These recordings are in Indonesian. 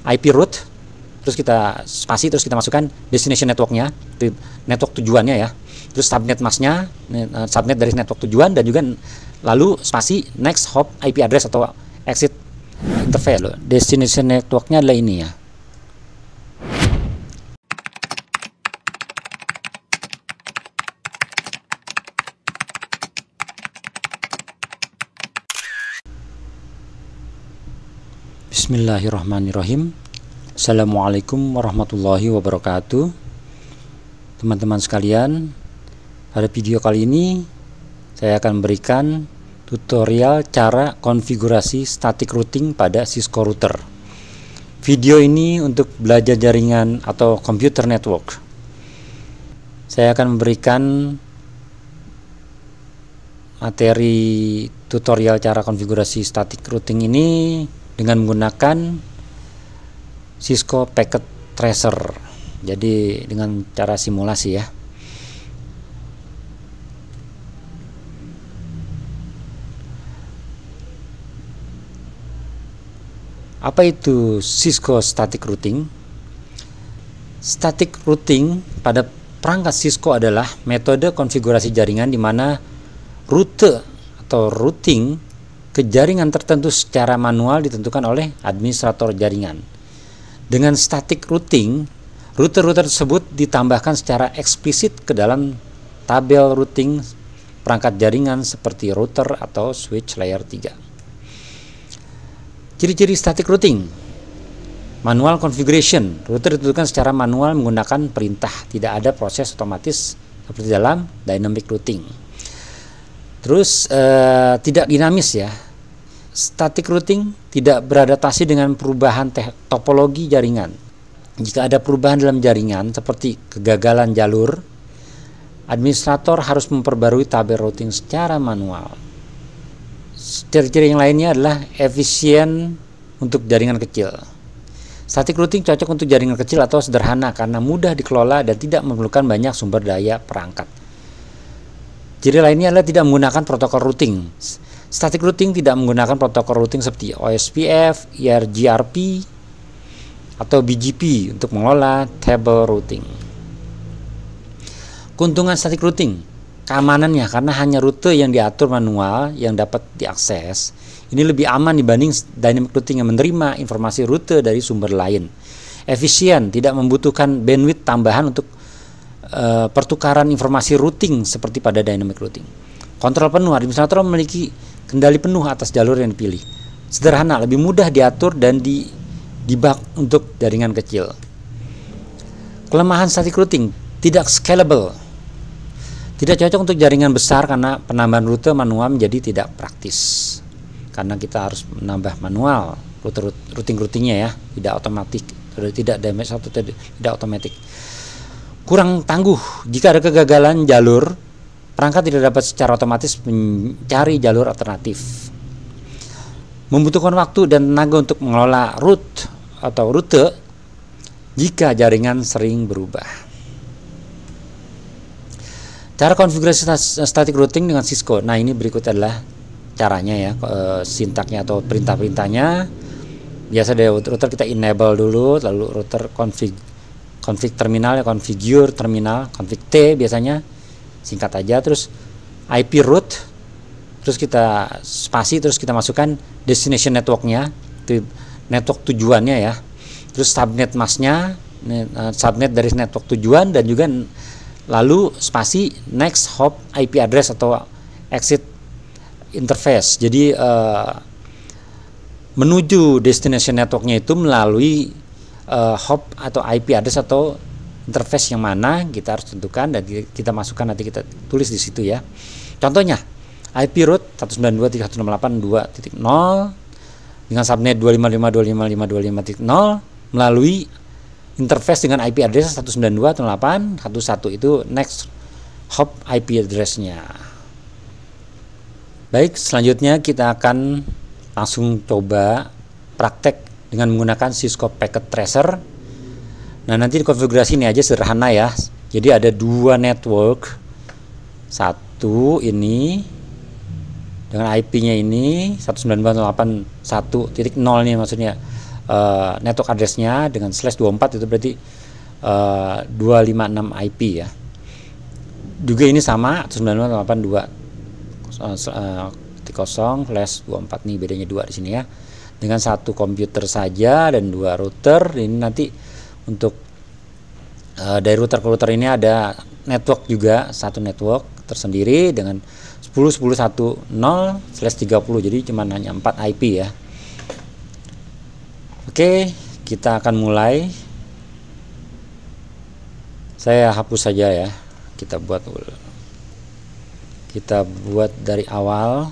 IP root, terus kita spasi, terus kita masukkan destination networknya, network tujuannya ya, terus subnet masknya, subnet dari network tujuan, dan juga lalu spasi next hop IP address atau exit interface. Destination networknya adalah ini ya. Bismillahirrahmanirrahim. Assalamualaikum warahmatullahi wabarakatuh. Teman-teman sekalian, pada video kali ini saya akan memberikan tutorial cara konfigurasi static routing pada Cisco router. Video ini untuk belajar jaringan atau computer network. Saya akan memberikan materi tutorial cara konfigurasi static routing ini dengan menggunakan Cisco Packet Tracer. Jadi dengan cara simulasi ya. Apa itu Cisco Static Routing? Static routing pada perangkat Cisco adalah metode konfigurasi jaringan di mana rute atau routing ke jaringan tertentu secara manual ditentukan oleh administrator jaringan. Dengan static routing, rute-rute tersebut ditambahkan secara eksplisit ke dalam tabel routing perangkat jaringan seperti router atau switch layer 3. Ciri-ciri static routing: manual configuration, rute ditentukan secara manual menggunakan perintah, tidak ada proses otomatis seperti dalam dynamic routing. Terus tidak dinamis ya. Static routing tidak beradaptasi dengan perubahan topologi jaringan. Jika ada perubahan dalam jaringan seperti kegagalan jalur, administrator harus memperbarui tabel routing secara manual. Ciri-ciri yang lainnya adalah efisien untuk jaringan kecil. Static routing cocok untuk jaringan kecil atau sederhana karena mudah dikelola dan tidak memerlukan banyak sumber daya perangkat. Ciri lainnya adalah tidak menggunakan protokol routing. Static routing tidak menggunakan protokol routing seperti OSPF, ERGRP, atau BGP untuk mengelola table routing. Keuntungan static routing: keamanannya karena hanya rute yang diatur manual yang dapat diakses. Ini lebih aman dibanding dynamic routing yang menerima informasi rute dari sumber lain. Efisien, tidak membutuhkan bandwidth tambahan untuk pertukaran informasi routing seperti pada dynamic routing. Kontrol penuh, administrator memiliki kendali penuh atas jalur yang dipilih. Sederhana, lebih mudah diatur dan dibug untuk jaringan kecil. Kelemahan static routing: tidak scalable, tidak cocok untuk jaringan besar karena penambahan rute manual menjadi tidak praktis. Karena kita harus menambah manual routingnya ya, tidak otomatis, tidak damage atau tidak otomatis. Kurang tangguh, jika ada kegagalan jalur, perangkat tidak dapat secara otomatis mencari jalur alternatif. Membutuhkan waktu dan tenaga untuk mengelola route atau rute jika jaringan sering berubah. Cara konfigurasi static routing dengan Cisco. Nah, ini berikut adalah caranya ya, sintaknya atau perintah-perintahnya. Biasa dari router kita enable dulu, lalu router config terminal ya, configure terminal, config T biasanya, singkat aja. Terus IP root, terus kita spasi, terus kita masukkan destination networknya, network tujuannya ya, terus subnet masknya, subnet dari network tujuan, dan juga lalu spasi next hop IP address atau exit interface. Jadi menuju destination networknya itu melalui hop atau IP address atau interface yang mana kita harus tentukan dan kita masukkan, nanti kita tulis di situ ya. Contohnya IP root 192.168.2.0 dengan subnet 255.255.255.0 melalui interface dengan IP address 192.168.1.1, itu next hop IP address-nya. Baik, selanjutnya kita akan langsung coba praktek dengan menggunakan Cisco Packet Tracer. Nah, nanti konfigurasi ini aja sederhana ya. Jadi ada dua network. Satu ini dengan IP-nya ini 192.168.1.0 nih maksudnya. network address-nya dengan /24 itu berarti 256 IP ya. Juga ini sama 95.82.0/24 nih, bedanya 2 di sini ya. Dengan satu komputer saja dan 2 router. Ini nanti untuk dari router ke router ini ada network juga, satu network tersendiri dengan 10.10.10/30, jadi cuma hanya 4 IP ya. Oke, kita akan mulai. Saya hapus saja ya. Kita buat dari awal.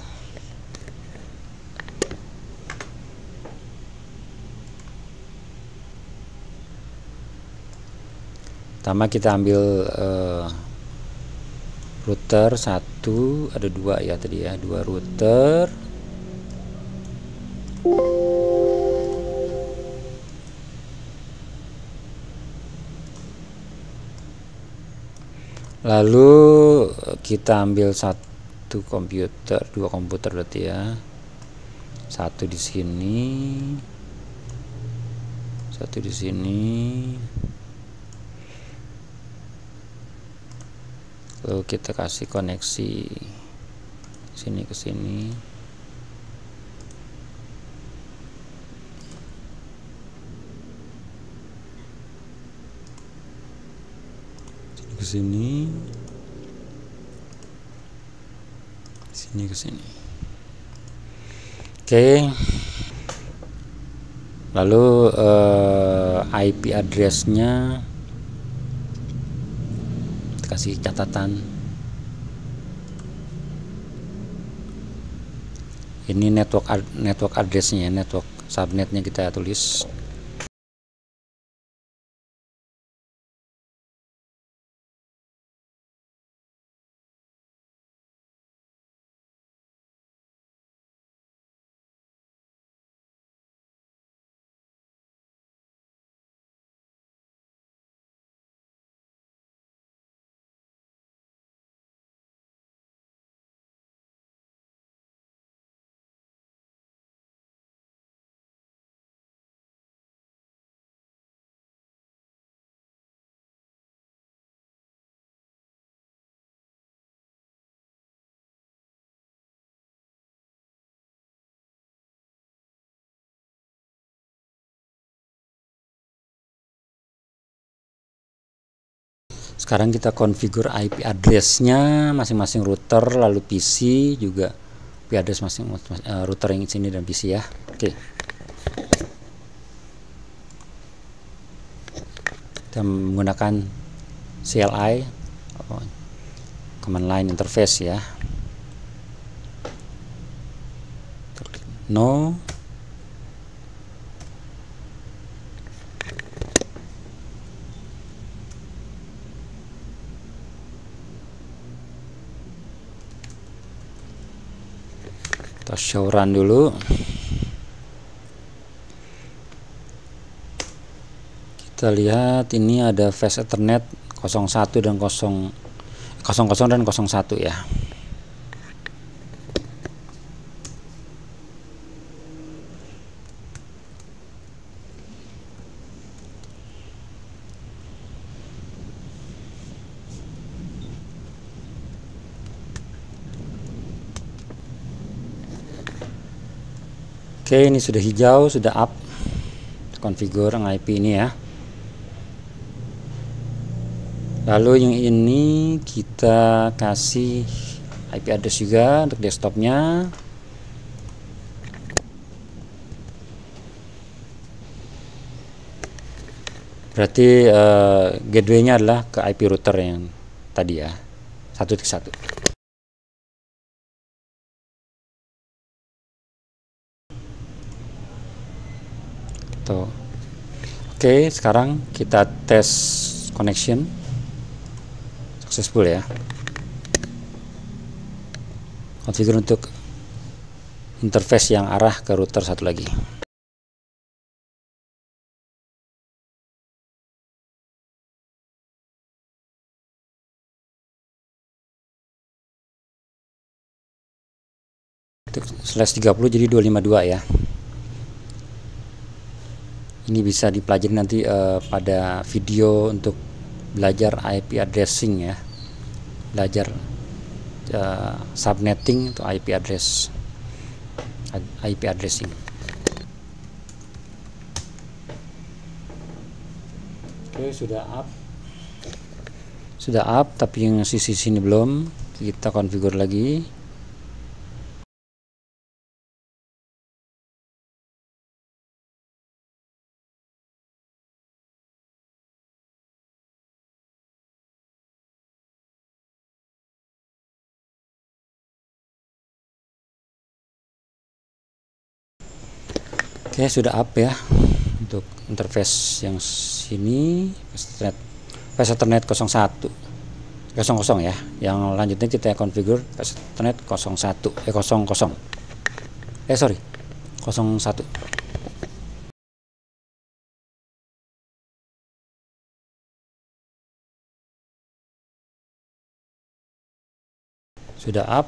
Pertama kita ambil router 1, ada 2 ya tadi ya, 2 router. Lalu kita ambil satu komputer, 2 komputer berarti ya. Satu di sini, satu di sini. Lalu kita kasih koneksi sini ke sini. Ke sini, sini ke sini. Oke. Lalu IP address-nya kasih catatan. Ini network address-nya, network subnetnya kita tulis. Sekarang kita configure IP address-nya masing-masing router, lalu PC juga IP address masing-masing router yang sini dan PC ya. Oke. Kita menggunakan CLI, command line interface ya. No. Kita show run dulu. Kita lihat ini ada fast Ethernet 01 dan 00 dan 01 ya. Oke, ini sudah hijau, sudah up. Configure IP ini ya. Lalu yang ini kita kasih IP address juga untuk desktopnya. Berarti gateway-nya adalah ke IP router yang tadi ya, 1.1. Tuh. Oke, sekarang kita tes connection. Successful ya. Configure untuk interface yang arah ke router satu lagi. Untuk /30 jadi 252 ya. Ini bisa dipelajari nanti pada video untuk belajar IP addressing ya, belajar subnetting atau IP addressing. Oke, sudah up tapi yang sisi sini belum. Kita konfigur lagi. Oke, sudah up ya untuk interface yang sini, Fast Ethernet 01 00 ya. Yang lanjutnya kita configure Fast Ethernet 01 00. Sorry, 01. Sudah up,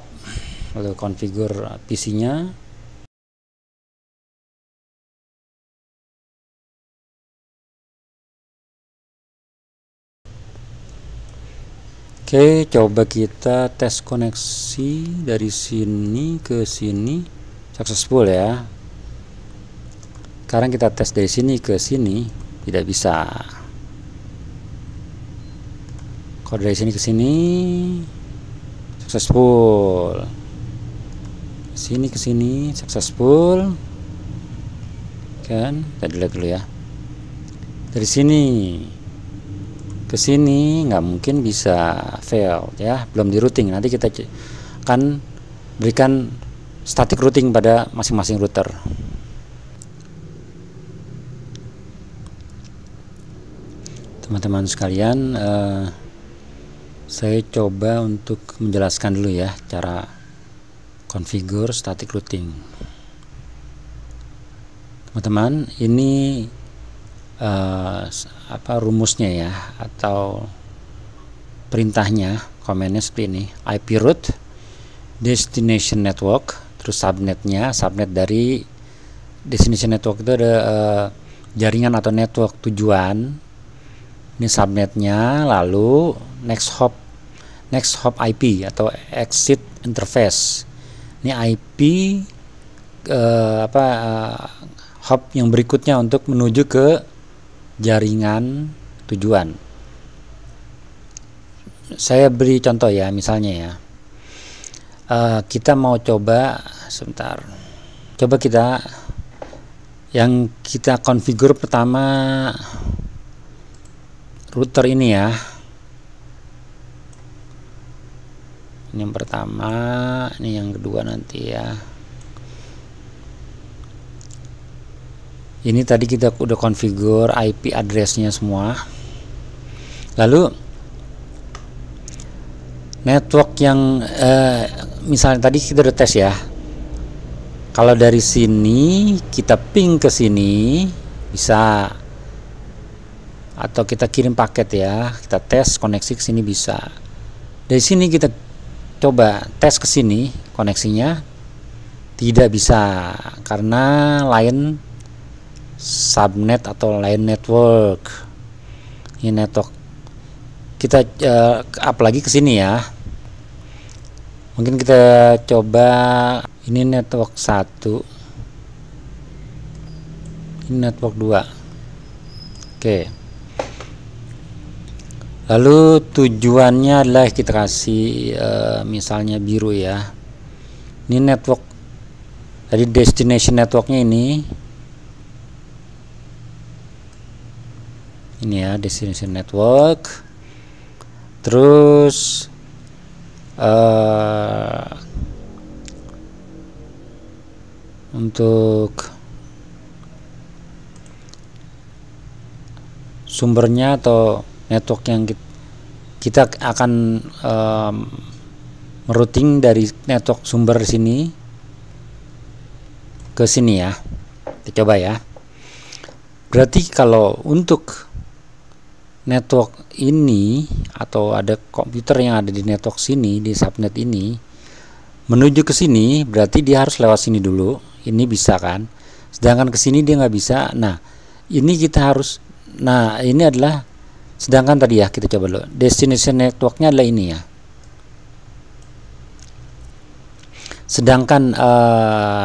lalu configure PC-nya. Oke, coba kita tes koneksi dari sini ke sini, successful ya. Sekarang kita tes dari sini ke sini, tidak bisa. Kalau dari sini ke sini, successful. Sini ke sini, successful. Kan, kita delete dulu ya. Dari sini ke sini nggak mungkin bisa fail ya, belum di routing. Nanti kita akan berikan static routing pada masing-masing router. Teman-teman sekalian, saya coba untuk menjelaskan dulu ya cara configure static routing. Teman-teman, ini rumusnya ya, atau perintahnya, komennya seperti ini: IP root, destination network, terus subnetnya, subnet dari destination network itu ada jaringan atau network tujuan, ini subnetnya, lalu next hop IP atau exit interface, ini IP hop yang berikutnya untuk menuju ke jaringan tujuan. Saya beri contoh ya, misalnya ya, kita mau coba sebentar. Coba kita konfigur pertama router ini ya. Ini yang pertama, ini yang kedua nanti ya. Ini tadi kita udah configure IP address-nya semua. Lalu network yang misalnya tadi kita udah tes ya. Kalau dari sini kita ping ke sini bisa, atau kita kirim paket ya. Kita tes koneksi ke sini bisa. Dari sini kita coba tes ke sini koneksinya, tidak bisa karena line subnet atau line network. Ini network kita up lagi ke sini ya. Mungkin kita coba ini network 1, ini network 2. Oke. Lalu tujuannya adalah kita kasih misalnya biru ya. Ini network, tadi destination networknya ini ya, destination network. Terus untuk sumbernya atau network yang kita akan merouting dari network sumber sini ke sini ya. Kita coba ya. Berarti kalau untuk network ini atau ada komputer yang ada di network sini, di subnet ini, menuju ke sini, berarti dia harus lewat sini dulu. Ini bisa kan? Sedangkan ke sini dia nggak bisa. Nah, Ini kita harus, nah ini adalah, sedangkan tadi ya kita coba dulu, destination networknya adalah ini ya. Sedangkan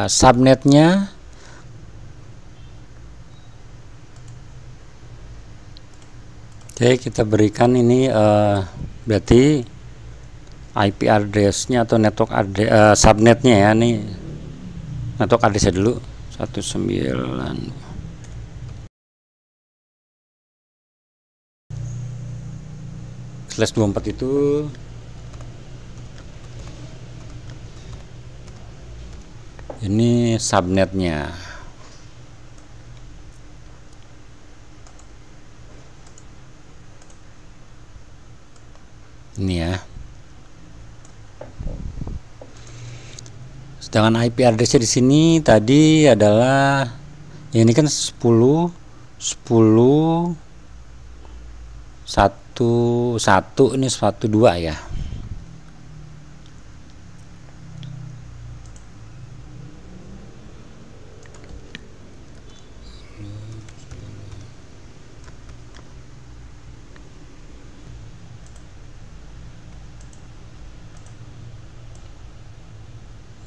subnetnya oke, kita berikan ini berarti IP address-nya atau network address, subnetnya ya, nih network address-nya dulu 19 /24 itu ini subnetnya. Ini ya. Sedangkan IP address-nya di sini tadi adalah ya, ini kan 10 1 1 ini 12 ya.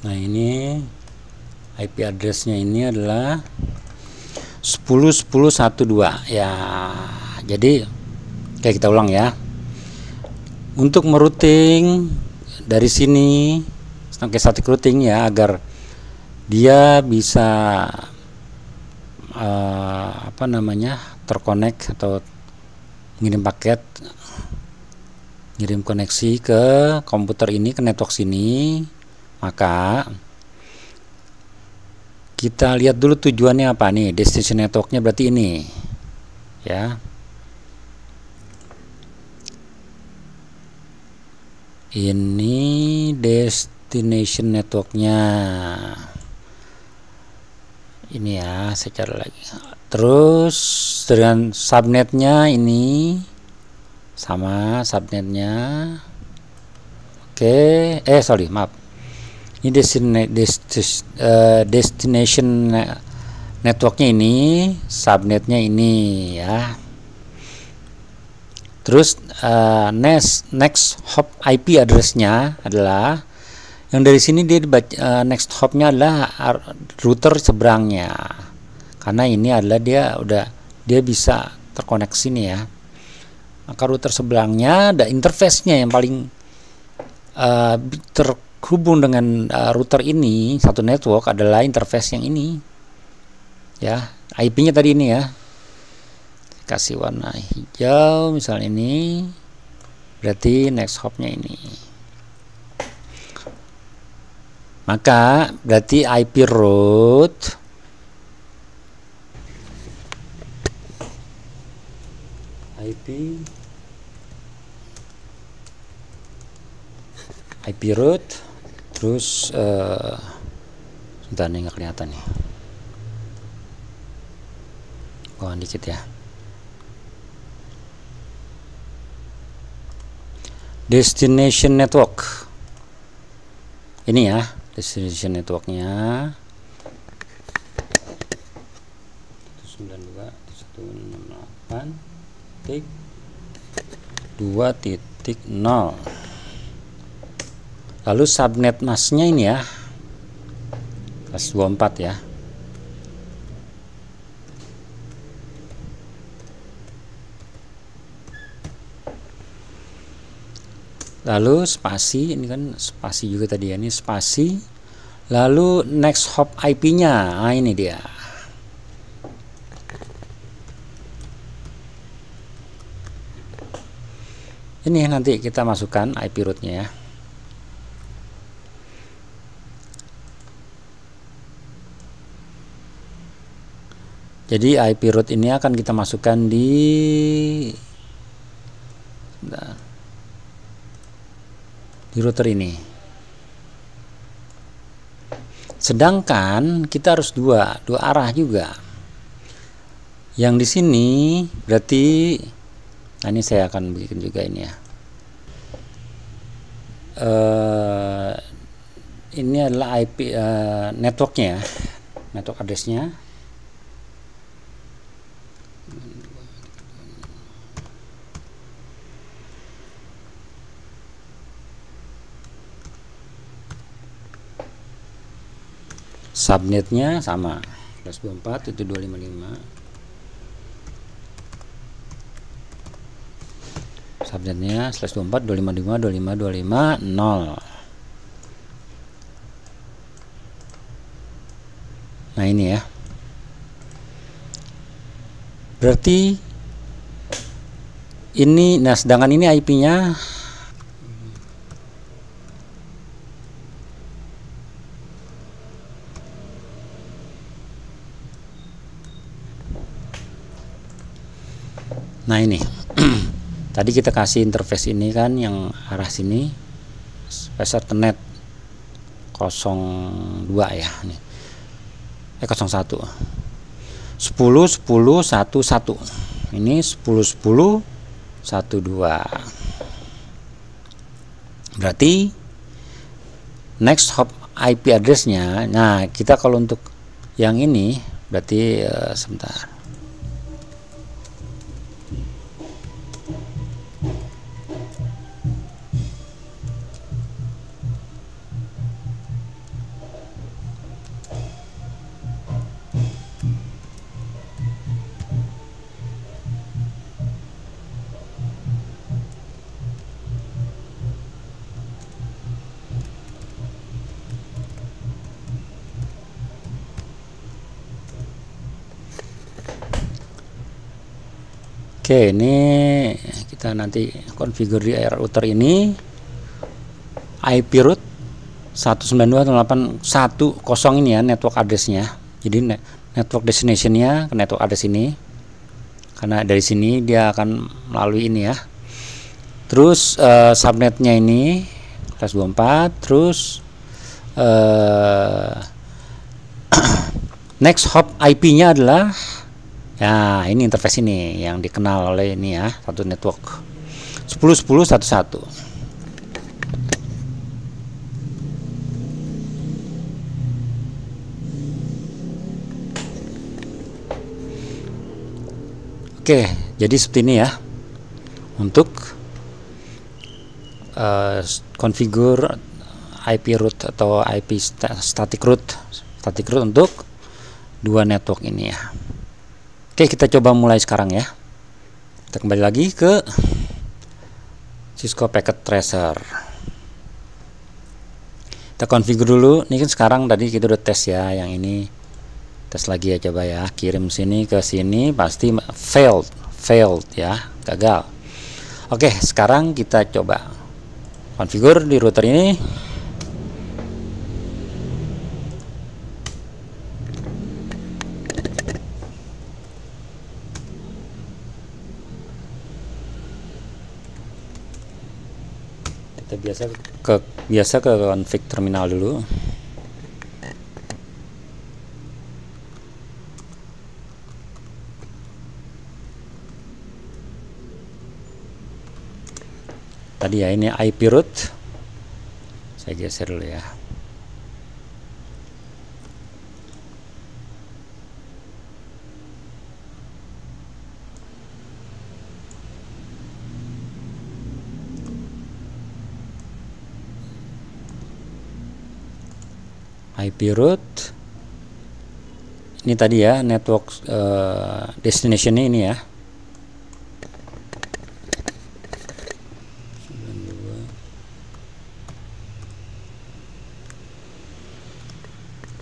Nah, ini IP address-nya ini adalah 10 10 12 ya. Jadi kayak kita ulang ya. Untuk merouting dari sini sampai static routing ya, agar dia bisa apa namanya, terkonek atau ngirim paket, ngirim koneksi ke komputer ini, ke network sini. Maka kita lihat dulu tujuannya apa nih. Destination networknya berarti ini ya. Ini destination networknya ini ya, secara lagi. Terus dengan subnetnya ini sama subnetnya. Oke, sorry, maaf. Ini destination networknya ini, subnetnya ini ya. Terus next hop IP address-nya adalah yang dari sini, dia next hop-nya adalah router seberangnya. Karena ini adalah dia bisa terkoneksi nih ya. Maka router seberangnya ada interface-nya yang paling terhubung dengan router ini, satu network, adalah interface yang ini ya. IP-nya tadi ini ya, kasih warna hijau misalnya, ini berarti next hop-nya ini. Maka berarti IP route terus sebentar nih, nggak kelihatan nih, bawaan dikit ya. Destination network ini ya, destination networknya 192.168.2.0. Lalu subnet masknya ini ya, /24 ya. Lalu spasi, ini kan spasi juga tadi ya, ini spasi. Lalu next hop IP-nya, nah ini dia. Ini nanti kita masukkan IP root-nya ya. Jadi IP root ini akan kita masukkan di router ini. Sedangkan kita harus dua arah juga. Yang di sini berarti, nah ini saya akan bikin juga ini ya. Ini adalah IP networknya ya, network address-nya. Subnetnya sama, /24 itu 255. Subnetnya /24 255.255.255.0. Nah ini ya, berarti ini, nah sedangkan ini IP-nya nah ini tadi kita kasih interface ini kan yang arah sini, spacer Ethernet 02 ya, nih 01 10 10 11 ini 10 10 12. Berarti next hop IP address-nya, nah kita kalau untuk yang ini berarti sebentar. Oke, ini kita nanti configure di router ini IP root 192.168.10 ini ya, network address-nya. Jadi network destination-nya ke network address ini, karena dari sini dia akan melalui ini ya. Terus subnetnya ini /24, terus next hop IP-nya adalah, ya ini interface ini yang dikenal oleh ini ya, satu network 10 10 11. Oke, jadi seperti ini ya untuk configure IP root atau IP static root untuk dua network ini ya. Oke, kita coba mulai sekarang ya. Kita kembali lagi ke Cisco Packet Tracer. Kita configure dulu. Ini kan sekarang tadi kita udah tes ya, yang ini tes lagi ya, coba ya, kirim sini ke sini pasti failed ya, gagal. Oke, sekarang kita coba configure di router ini. Kita biasa ke config terminal dulu. Tadi ya, ini IP root, saya geser dulu ya. IP root ini tadi ya, network destination-nya ini ya.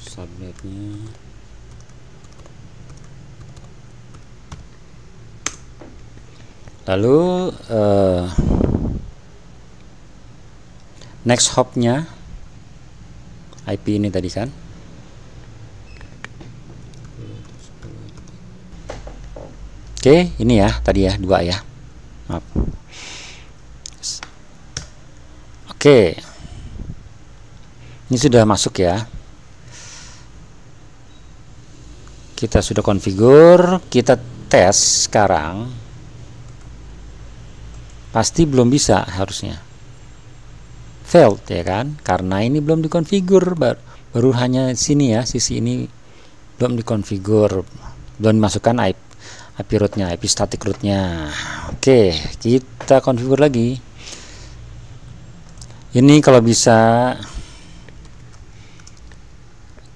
Subnetnya lalu next hop-nya IP ini tadi kan. Oke, ini ya tadi ya, dua ya, maaf. Oke, ini sudah masuk ya. Kita sudah configure, kita tes sekarang. Pasti belum bisa, harusnya failed ya kan, karena ini belum dikonfigur, baru hanya sini ya, sisi ini belum dikonfigur, belum dimasukkan IP rootnya, IP static rootnya. Oke, kita konfigur lagi. Ini kalau bisa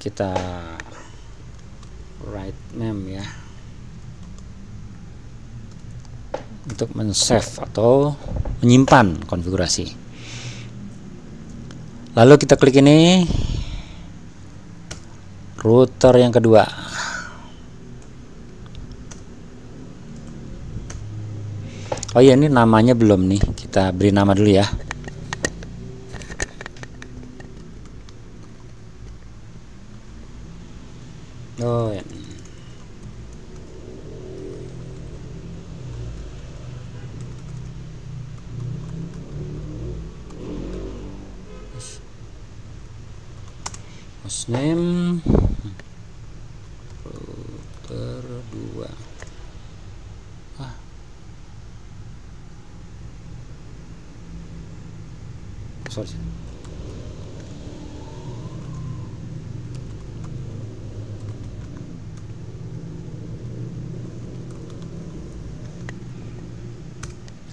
kita write name ya, untuk men-save atau menyimpan konfigurasi. Lalu kita klik ini, router yang kedua. Oh iya, ini namanya belum nih, kita beri nama dulu ya. Oh ya. Hostname router 2. Sorry.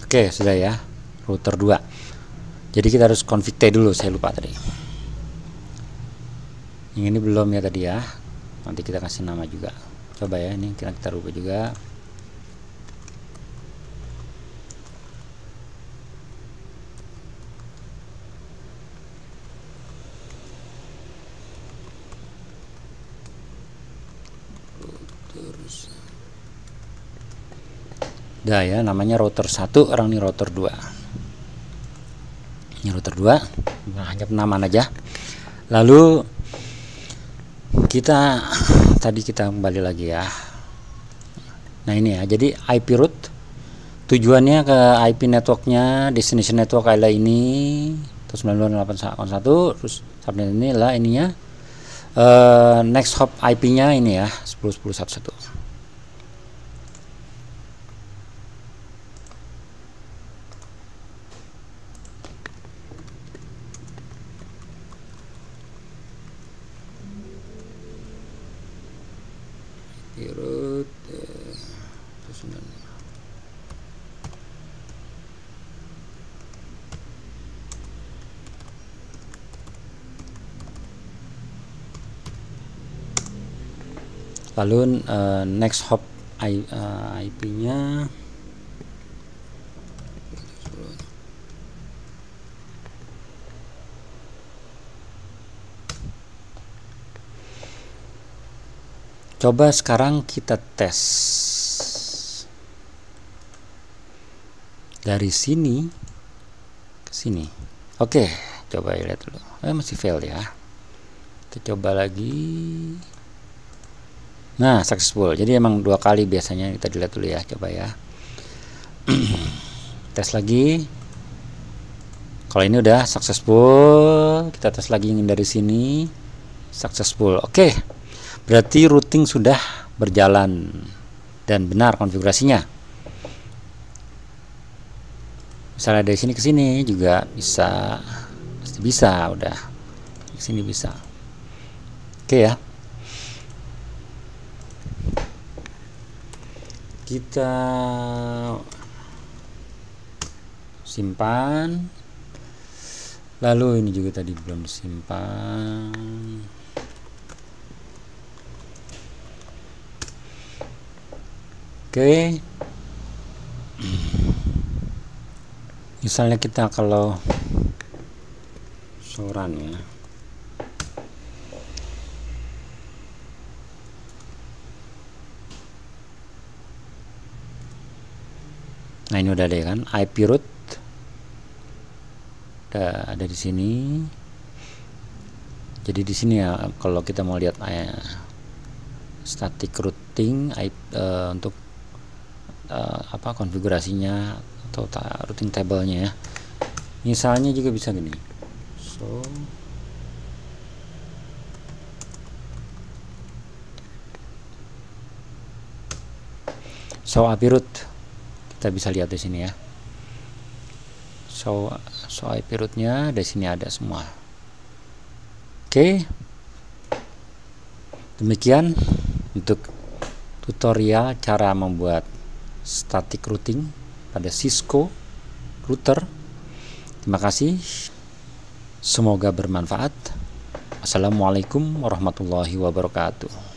Oke, sudah ya, router 2. Jadi kita harus config T dulu, saya lupa tadi. Yang ini belum ya tadi ya. Nanti kita kasih nama juga. Coba ya, ini kita rubah juga. Udah ya, namanya router 1, orang ini router 2. Ini router 2, nah, hanya penamaan aja. Lalu kita kembali lagi ya. Nah ini ya, jadi IP root tujuannya ke IP networknya, destination network adalah ini, terus 9.8.1, terus subnet ini lah ininya. Next hop IP-nya ini ya, 10.10.1.1. Root lalu next hop IP-nya coba sekarang kita tes dari sini ke sini. Oke, coba lihat dulu. Masih fail ya. Kita coba lagi. Nah, successful. Jadi emang 2 kali biasanya. Kita dilihat dulu ya, coba ya. Tes lagi. Kalau ini udah successful, kita tes lagi yang dari sini. Successful. Oke. Berarti routing sudah berjalan dan benar konfigurasinya. Misalnya dari sini ke sini juga bisa, pasti bisa, udah di sini bisa. Oke ya. Kita simpan. Lalu ini juga tadi belum disimpan. Oke. Misalnya kita kalau soran ya. Nah, ini udah ada kan, IP root udah ada di sini. Jadi di sini ya, kalau kita mau lihat static routing untuk konfigurasinya atau routing table-nya ya. Misalnya juga bisa gini. So IP root kita bisa lihat di sini ya. So IP root-nya di sini ada semua. Oke. Demikian untuk tutorial cara membuat static routing pada Cisco router. Terima kasih. Semoga bermanfaat. Assalamualaikum warahmatullahi wabarakatuh.